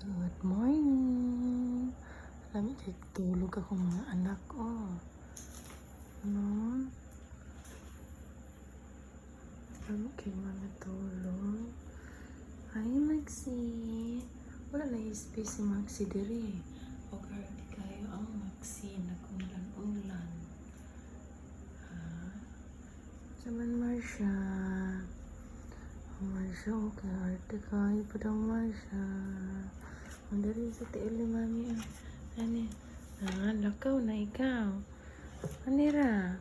Good morning! Alam mo, tulog ako mga anak ko. Ano? Alam mo, kayo mga tulog. Hi, Maxi! Wala na space si Maxi diri. O di kayo ang Maxi na kunlan-unlan. Ha? Saman Marsha. Marsha, okay. Arte kayo pa daw Marsha. Ang dari sa tiil ni Mami. Ano? Lakaw na ikaw. Anira?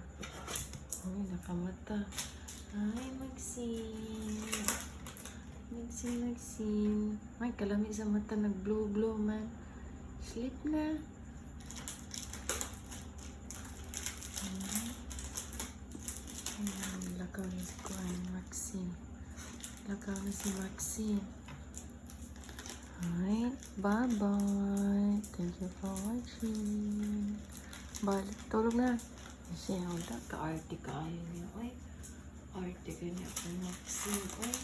Ay, nakamata. Ay, Maxine. Maxine. Ay, kalamig sa mata. Nag-blow man. Sleep na. Ay, lakaw na si Kuan, Maxine. Lakaw na si Maxine. Alright, bye-bye. Thank you for watching. Balik, tulog na. Kasi wala ka-arte kayo niya. Oy, arte ka niya po Maxine. Oy,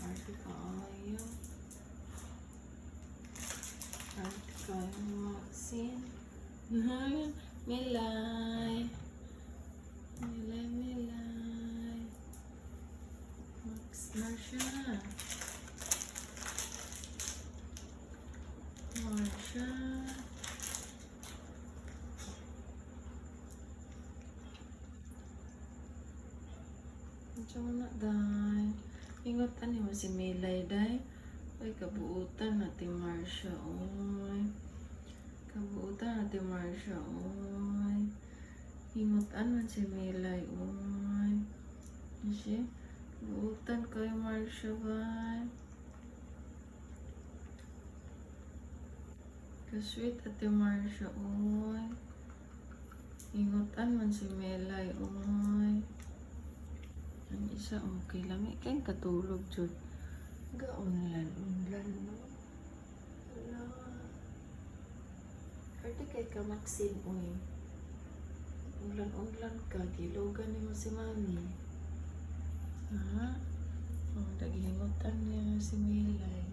arte kayo. Arte kayo Maxine. Milay. Max na siya. Marsha. Diyan mo na, day. Ingotan niyo si Milay, day. Ay, kabuutan natin Marsha, oy. Kabuutan natin Marsha, oy. Ingotan man si Milay, oy. Kasi, kabuutan kayo Marsha, bay. Kasweet ate Marsha, oy. Ingotan man si Melay, oy. Ang isa, okay lang. Kaya katulog, Jud. Unlan, no? Wala. Pwede kay ka, Maxine, oy. Unlan ka. Gilogan mo si Mami. Ha? Nagingotan niya si Melay.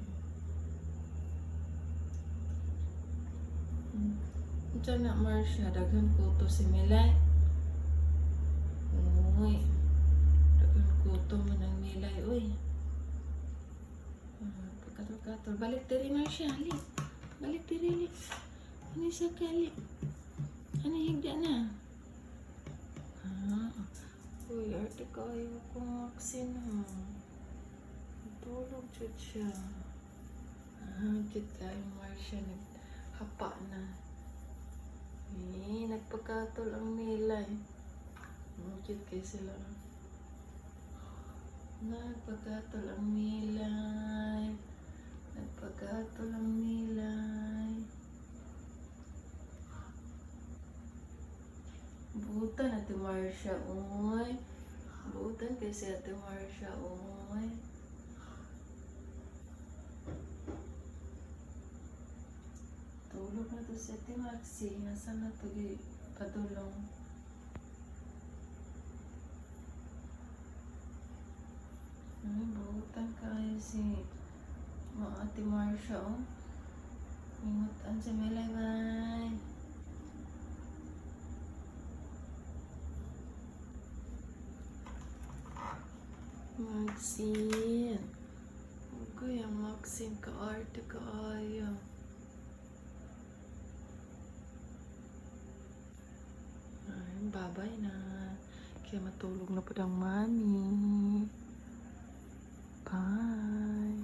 Ito na Marsha, daghan ko to si Milay. Uy, daghan ko to man ang Milay, uy. Pagkatol-katol. Balik diri Marsha, halik. Balik diri, halik. Ano isa ka, halik. Ano higda na? Uy, arte kayo ko Maxine, ha. Tulog jud siya. Jud kayo Marsha, naghapa na. Nagpagkatol ang Milay. Cute kayo sila. Nagpagkatol ang Milay. Nagpagkatol ang Milay. Buutan ate Marsha, oy. Buutan kayo si ate Marsha, oy. Tulog na to si ate Maxi. Nasaan na to padulong? Buutan kayo si ate Marsha, oh. Ingutan si Melay, bye. Maxine. Okay, ang Maxine ka-arte kaayo. Babay na. Kaya matulog na po ang Mami. Bye.